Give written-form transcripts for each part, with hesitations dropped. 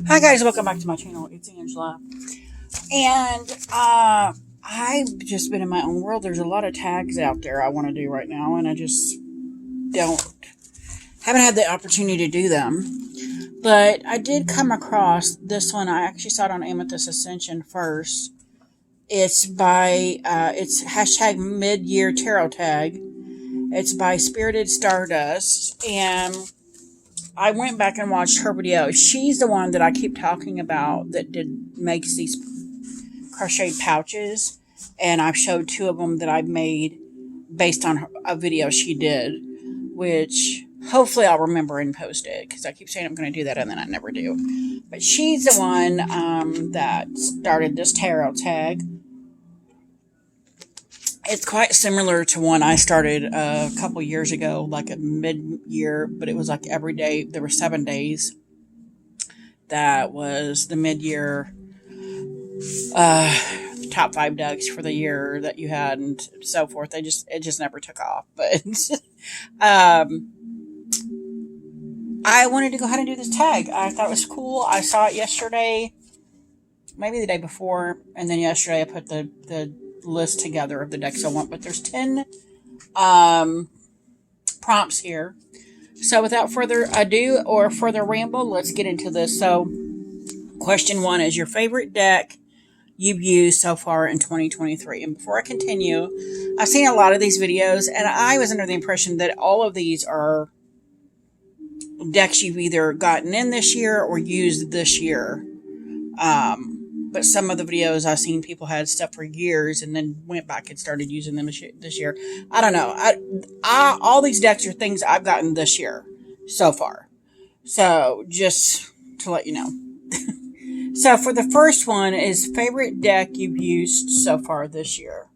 Hi guys, welcome back to my channel. It's Angela. And I've just been in my own world. There's a lot of tags out there I want to do right now, and I just haven't had the opportunity to do them. But I did come across this one. I actually saw it on Amethyst Ascension first. It's by it's hashtag mid-year tarot tag. It's by SpiritedStardust, and I went back and watched her video. She's the one that I keep talking about that makes these crocheted pouches, and I've showed two of them that I've made based on a video she did, which hopefully I'll remember and post it, because I keep saying I'm going to do that and then I never do. But she's the one that started this tarot tag. It's quite similar to one I started a couple years ago, like a mid-year, but it was like every day. There were 7 days. That was the mid-year top 5 decks for the year that you had and so forth. It just never took off. But I wanted to go ahead and do this tag. I thought it was cool. I saw it yesterday, maybe the day before, and then yesterday I put the list together of the decks I want, but there's 10 prompts here. So without further ado or further ramble, let's get into this. So question 1 is your favorite deck you've used so far in 2023. And before I continue, I've seen a lot of these videos, and I was under the impression that all of these are decks you've either gotten in this year or used this year. But some of the videos I've seen, people had stuff for years and then went back and started using them this year. I don't know. All these decks are things I've gotten this year so far. So just to let you know. So for the first one is favorite deck you've used so far this year.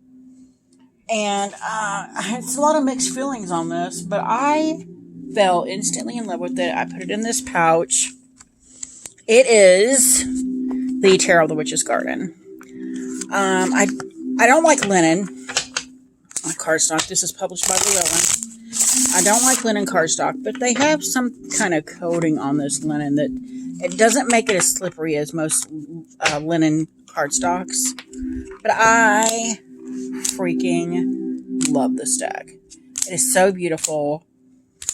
And it's a lot of mixed feelings on this, but I fell instantly in love with it. I put it in this pouch. It is the Tarot of the Witch's Garden. I don't like linen cardstock. This is published by Llewellyn. I don't like linen cardstock, but they have some kind of coating on this linen that it doesn't make it as slippery as most linen cardstocks. But I freaking love this deck. It is so beautiful.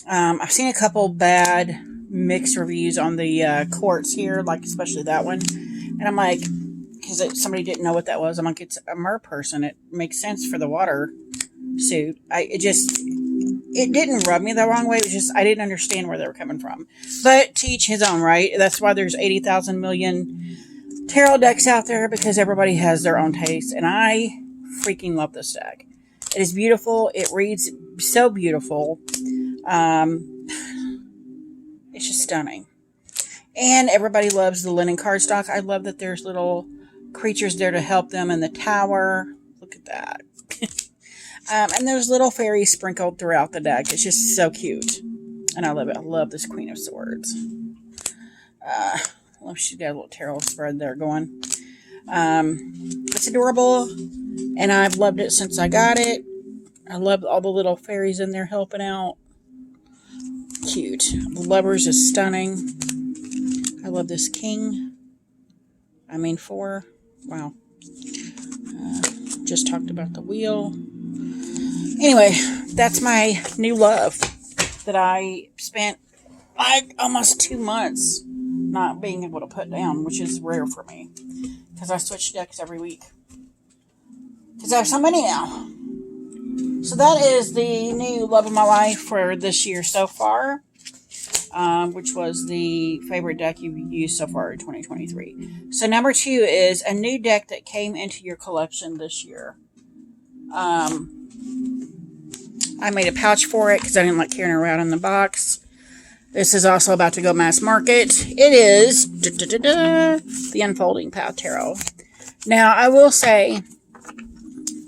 I've seen a couple bad mixed reviews on the quartz here, like especially that one. And I'm like, because somebody didn't know what that was. I'm like, it's a mer person. It makes sense for the water suit. It didn't rub me the wrong way. It was just, I didn't understand where they were coming from. But to each his own, right? That's why there's 80,000 million tarot decks out there, because everybody has their own taste. And I freaking love this deck. It is beautiful. It reads so beautiful. It's just stunning. And everybody loves the linen cardstock. I love that there's little creatures there to help them in the tower. Look at that. And there's little fairies sprinkled throughout the deck. It's just so cute. And I love it. I love this Queen of Swords. Well, she's got a little tarot spread there going. It's adorable. And I've loved it since I got it. I love all the little fairies in there helping out. Cute. The Lovers is stunning. I love this king. 4. Wow. Just talked about the wheel. Anyway, that's my new love that I spent almost 2 months not being able to put down, which is rare for me, because I switch decks every week. Because I have so many now. So that is the new love of my life for this year so far. Which was the favorite deck you've used so far in 2023. So number 2 is a new deck that came into your collection this year. I made a pouch for it because I didn't like carrying it around in the box. This is also about to go mass market. It is the Unfolding Path Tarot. Now, I will say,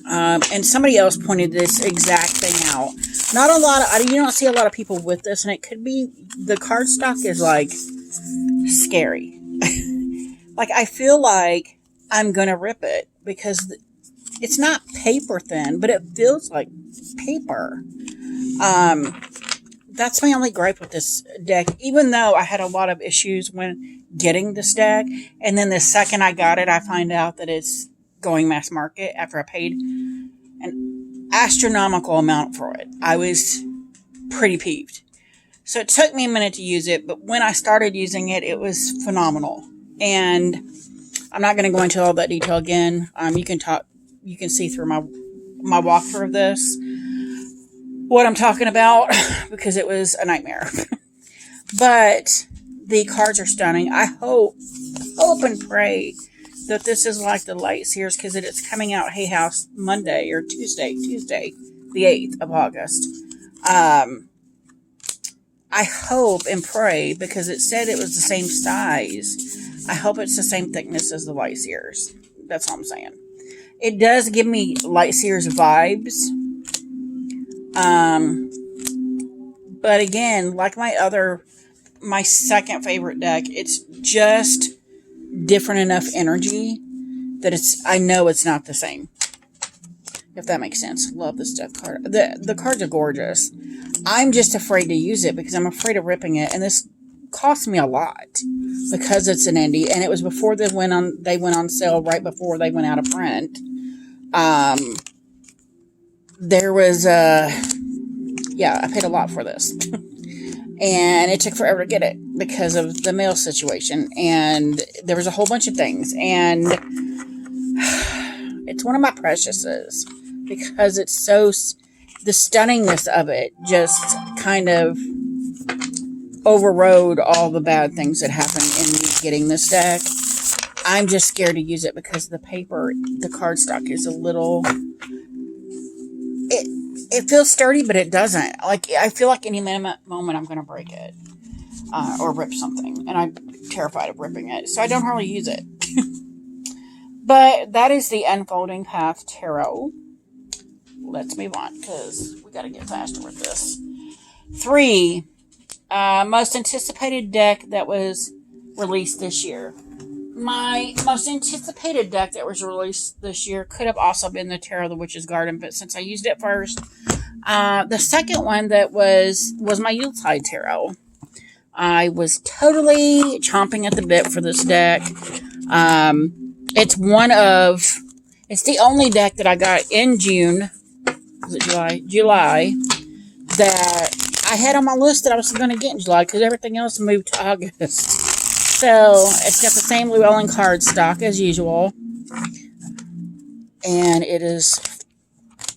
and somebody else pointed this exact thing out. Not a lot of, you don't see a lot of people with this, and it could be, the cardstock is like scary. Like, I feel like I'm gonna rip it because it's not paper thin, but it feels like paper. That's my only gripe with this deck, even though I had a lot of issues when getting this deck. And then the second I got it, I find out that it's going mass market after I paid an astronomical amount for it. I was pretty peeved. So it took me a minute to use it, but when I started using it, it was phenomenal. And I'm not going to go into all that detail again. You can see through my walkthrough of this what I'm talking about, because it was a nightmare. But the cards are stunning. I hope and pray that this is like the Light Series, because it's coming out Hay House Monday or Tuesday, the 8th of August. I hope and pray, because it said it was the same size. I hope it's the same thickness as the Light Series. That's all I'm saying. It does give me Light Series vibes. But again, like my second favorite deck, it's just different enough energy that I know it's not the same. If that makes sense. Love this deck card. The cards are gorgeous. I'm just afraid to use it because I'm afraid of ripping it. And this cost me a lot because it's an indie. And it was before they went on sale, right before they went out of print. There was I paid a lot for this. And it took forever to get it because of the mail situation. And there was a whole bunch of things. And it's one of my preciouses because it's so... The stunningness of it just kind of overrode all the bad things that happened in me getting this deck. I'm just scared to use it because the paper, the cardstock is a little... It feels sturdy, but it doesn't. Like, I feel like any moment I'm going to break it. Or rip something. And I'm terrified of ripping it. So I don't hardly use it. But that is the Unfolding Path Tarot. Let's move on, because we got to get faster with this. 3. Most anticipated deck that was released this year. My most anticipated deck that was released this year could have also been the Tarot of the Witch's Garden, but since I used it first, the second one that was my Yuletide Tarot. I was totally chomping at the bit for this deck. It's the only deck that I got in June. Was it July, that I had on my list that I was going to get in July because everything else moved to August. So it's got the same Llewellyn card stock as usual. And it is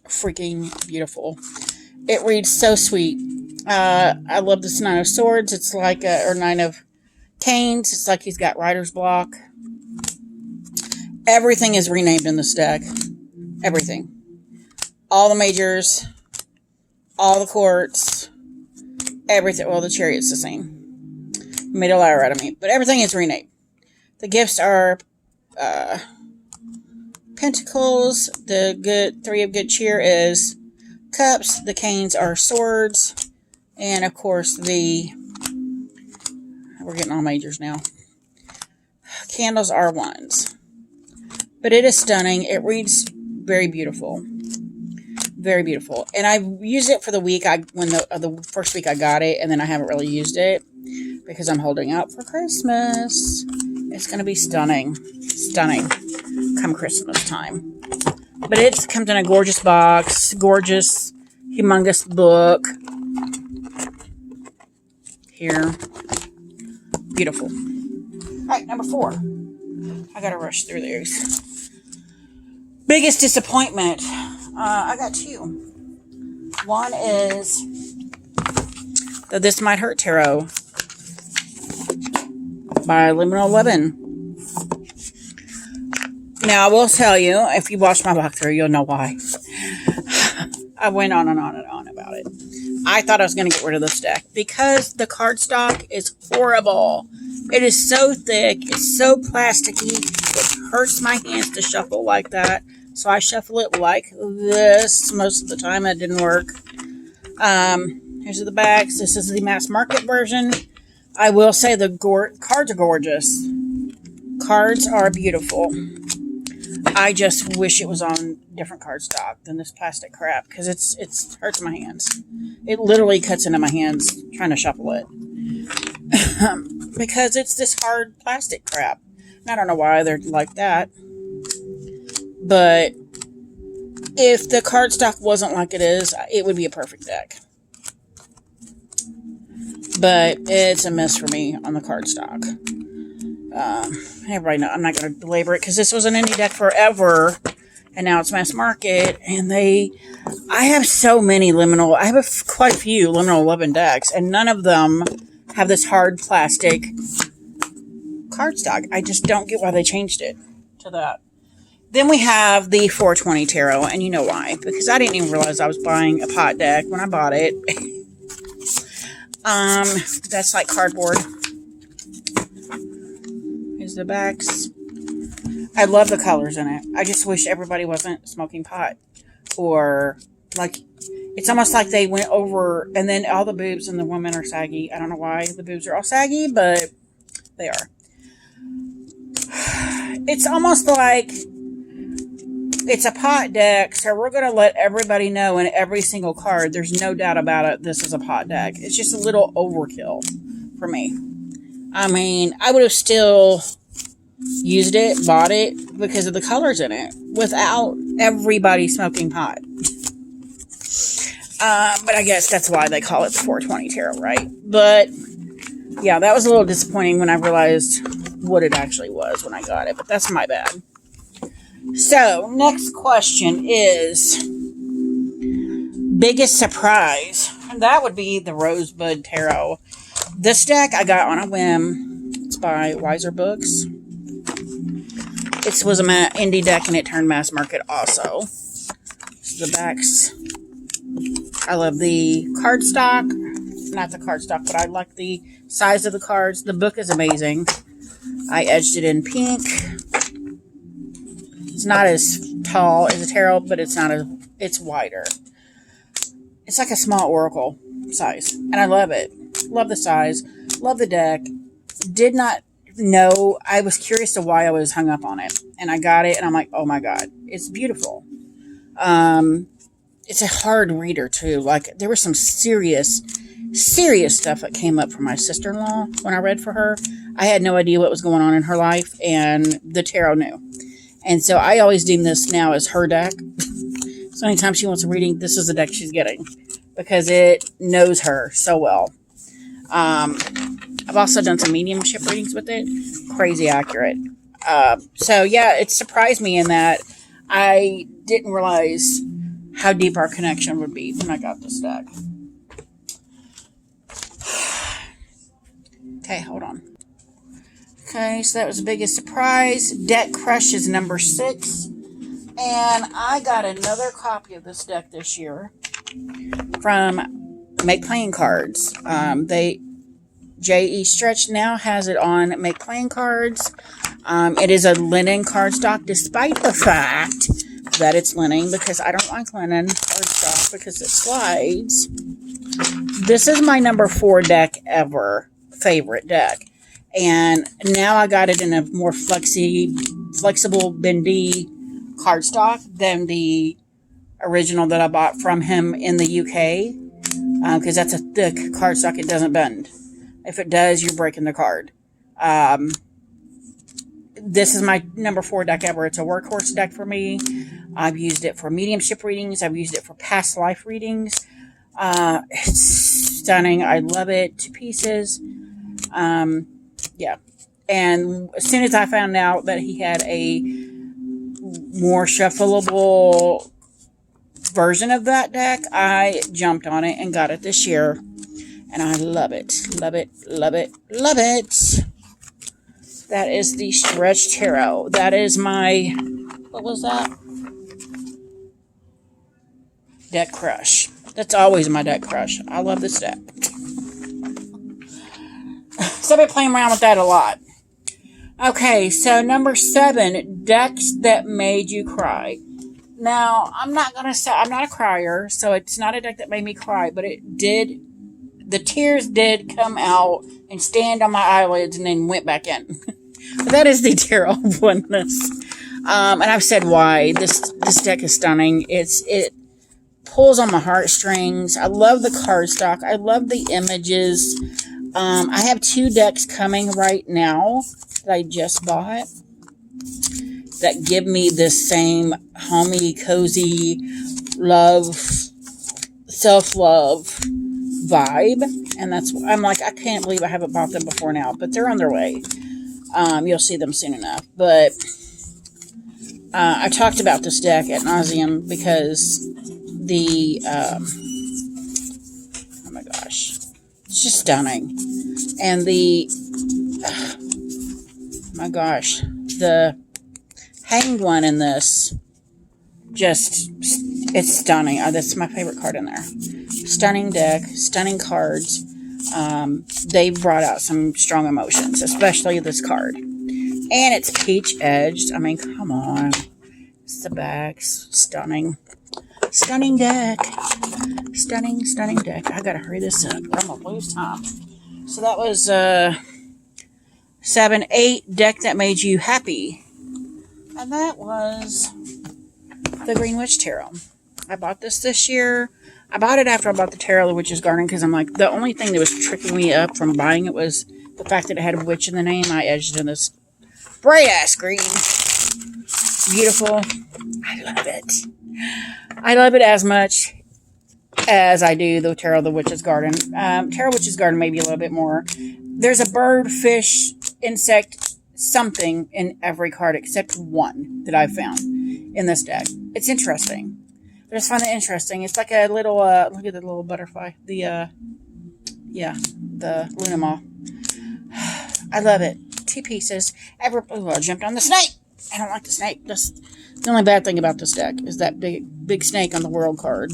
freaking beautiful. It reads so sweet. I love this Nine of Swords. It's like or Nine of Canes. It's like he's got writer's block. Everything is renamed in this deck. Everything. All the majors, all the courts, everything. Well, the Chariot's the same. Made a liar out of me. But everything is renamed. The gifts are Pentacles. The Three of Good Cheer is Cups. The Canes are Swords. And, of course, we're getting all majors now. Candles are Wands. But it is stunning. It reads very beautiful. Very beautiful. And I used it for the week when the first week I got it, and then I haven't really used it because I'm holding out for Christmas. It's going to be stunning. Stunning come Christmas time. But it comes in a gorgeous box, gorgeous, humongous book. Here. Beautiful. Alright, number 4. I gotta rush through these. Biggest disappointment. I got 2. One is the This Might Hurt Tarot by Liminal 11. Now, I will tell you, if you watch my walkthrough, you'll know why. I went on and on and on about it. I thought I was going to get rid of this deck because the cardstock is horrible. It is so thick. It's so plasticky. It hurts my hands to shuffle like that. So I shuffle it like this most of the time. It didn't work. Here's the backs. This is the mass market version. I will say the cards are gorgeous. Cards are beautiful. I just wish it was on different cardstock than this plastic crap because it hurts my hands. It literally cuts into my hands trying to shuffle it. because it's this hard plastic crap. And I don't know why they're like that. But if the cardstock wasn't like it is, it would be a perfect deck. But it's a mess for me on the cardstock. Everybody know I'm not going to belabor it because this was an indie deck forever, and now it's mass market. And I have so many liminal. I have quite a few liminal 11 decks, and none of them have this hard plastic cardstock. I just don't get why they changed it to that. Then we have the 420 Tarot, and you know why. Because I didn't even realize I was buying a pot deck when I bought it. That's like cardboard. Here's the backs. I love the colors in it. I just wish everybody wasn't smoking pot. Or, like, it's almost like they went over, and then all the boobs and the women are saggy. I don't know why the boobs are all saggy, but they are. It's almost like it's a pot deck, so we're going to let everybody know in every single card, there's no doubt about it, this is a pot deck. It's just a little overkill for me. I mean, I would have still used it, bought it, because of the colors in it, without everybody smoking pot. But I guess that's why they call it the 420 Tarot, right? But, yeah, that was a little disappointing when I realized what it actually was when I got it, but that's my bad. So, next question is biggest surprise. And that would be the Rosebud Tarot. This deck I got on a whim. It's by Wiser Books. It was an indie deck and it turned mass market also. The backs. I love the cardstock. Not the cardstock, but I like the size of the cards. The book is amazing. I edged it in pink. It's not as tall as a tarot, but it's wider. It's like a small oracle size, and I love it. Love the size. Love the deck. Did not know. I was curious to why I was hung up on it, and I got it, and I'm like, oh my god, it's beautiful. It's a hard reader too. Like there was some serious stuff that came up from my sister-in-law when I read for her. I had no idea what was going on in her life, and the tarot knew. And so I always deem this now as her deck. So anytime she wants a reading, this is the deck she's getting. Because it knows her so well. I've also done some mediumship readings with it. Crazy accurate. So yeah, it surprised me in that I didn't realize how deep our connection would be when I got this deck. Okay, hold on. Okay, so that was the biggest surprise. Deck Crush is number 6. And I got another copy of this deck this year from Make Playing Cards. J.E. Stretch now has it on Make Playing Cards. It is a linen cardstock, despite the fact that it's linen, because I don't like linen cardstock because it slides. This is my number 4 deck ever. Favorite deck. And now I got it in a more flexible, bendy cardstock than the original that I bought from him in the UK. Because that's a thick cardstock. It doesn't bend. If it does, you're breaking the card. This is my number 4 deck ever. It's a workhorse deck for me. I've used it for mediumship readings. I've used it for past life readings. It's stunning. I love it to pieces. Yeah. And as soon as I found out that he had a more shuffleable version of that deck, I jumped on it and got it this year. And I love it. Love it. Love it. Love it. That is the Stretch Tarot. That is my, what was that? Deck Crush. That's always my deck crush. I love this deck. So I've been playing around with that a lot. Okay, so number 7, decks that made you cry. Now, I'm not going to say, I'm not a crier, so it's not a deck that made me cry, but it did, the tears did come out and stand on my eyelids and then went back in. But that is the Tarot of Oneness. And I've said why. This deck is stunning. It pulls on my heartstrings. I love the cardstock. I love the images. I have 2 decks coming right now that I just bought that give me this same homey, cozy, love, self-love vibe. And that's, I'm like, I can't believe I haven't bought them before now, but they're on their way. You'll see them soon enough. But I talked about this deck ad nauseum because the, oh my gosh, it's just stunning. And the, my gosh, the hanged one in this, just, it's stunning. That's my favorite card in there. Stunning deck, stunning cards. They brought out some strong emotions, especially this card. And it's peach edged. I mean, come on. It's the back. Stunning. Stunning deck. Stunning, stunning deck. I gotta hurry this up, or I'm gonna lose time. So that was 7, 8 deck that made you happy. And that was the Green Witch Tarot. I bought this year. I bought it after I bought the Tarot of the Witch's Garden because I'm like, the only thing that was tricking me up from buying it was the fact that it had a witch in the name. I edged in this bright ass green. Beautiful. I love it. I love it as much as I do the Tarot of the Witch's Garden. Tarot Witch's Garden maybe a little bit more. There's a bird, fish, insect, something in every card except one that I've found in this deck. It's interesting. I just find it interesting. It's like a little, look at the little butterfly. The, yeah, the Luna Moth. I love it. 2 pieces. Oh, I jumped on the snake. I don't like the snake. That's the only bad thing about this deck is that big snake on the world card.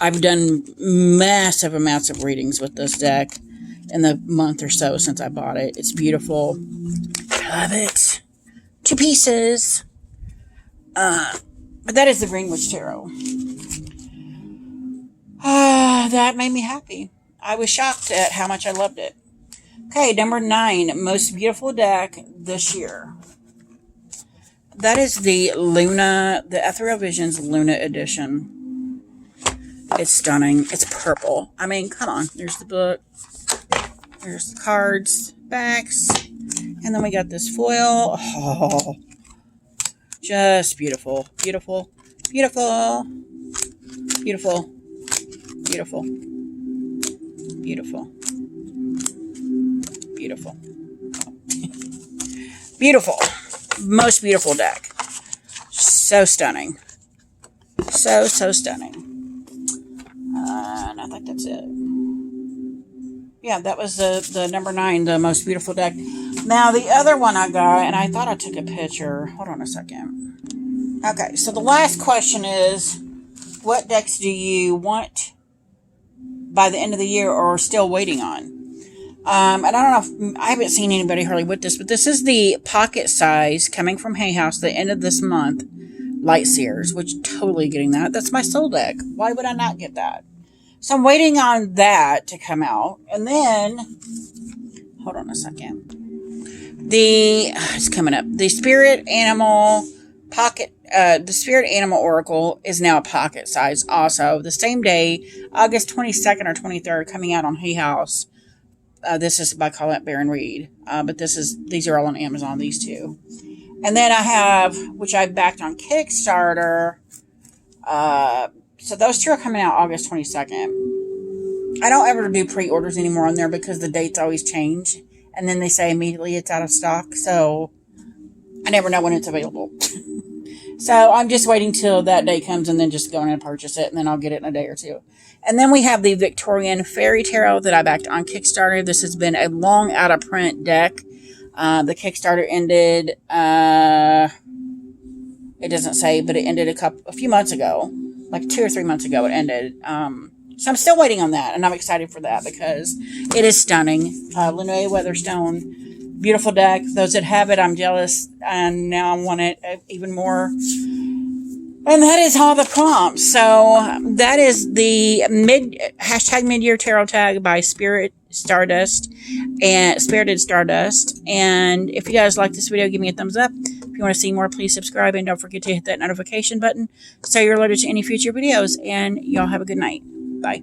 I've done massive amounts of readings with this deck in the month or so since I bought it. It's beautiful. I love it. 2 pieces. But that is the Green Witch Tarot. That made me happy. I was shocked at how much I loved it. Okay, number 9, most beautiful deck this year. That is the Luna, the Ethereal Visions Luna Edition. It's stunning. It's purple. I mean, come on. There's the book. There's the cards, backs. And then we got this foil. Oh, just beautiful. Beautiful. Beautiful. Beautiful. Beautiful. Beautiful. Beautiful. Beautiful. Most beautiful deck. So stunning. So stunning. And I think that's it. Yeah, that was the number 9, the most beautiful deck. Now, the other one I got, and I thought I took a picture. Hold on a second. Okay, so the last question is, what decks do you want by the end of the year or still waiting on? And I don't know if, I haven't seen anybody hardly with this, but this is the pocket size coming from Hay House, the end of this month, Light Seers, which totally getting that. That's my soul deck. Why would I not get that? So I'm waiting on that to come out. And then, hold on a second. It's coming up. The Spirit Animal Pocket, the Spirit Animal Oracle is now a pocket size also. The same day, August 22nd or 23rd, coming out on Hay House. This is by Colette Baron Reed. But these are all on Amazon, these 2. And then I have, which I backed on Kickstarter. So those 2 are coming out August 22nd. I don't ever do pre-orders anymore on there because the dates always change. And then they say immediately it's out of stock. So I never know when it's available. So I'm just waiting till that day comes and then just going and purchase it. And then I'll get it in a day or 2. And then we have the Victorian Fairy Tarot that I backed on Kickstarter. This has been a long out of print deck. The Kickstarter ended, it doesn't say, but it ended a few months ago. Like 2 or 3 months ago it ended. So I'm still waiting on that, and I'm excited for that because it is stunning. Lene Weatherstone, beautiful deck. Those that have it, I'm jealous, and now I want it even more. And that is all the prompts. So that is the #mid-year tarot tag by SpiritedStardust and SpiritedStardust. And if you guys like this video, give me a thumbs up. If you want to see more, please subscribe, and don't forget to hit that notification button so you're alerted to any future videos. And y'all have a good night. Bye.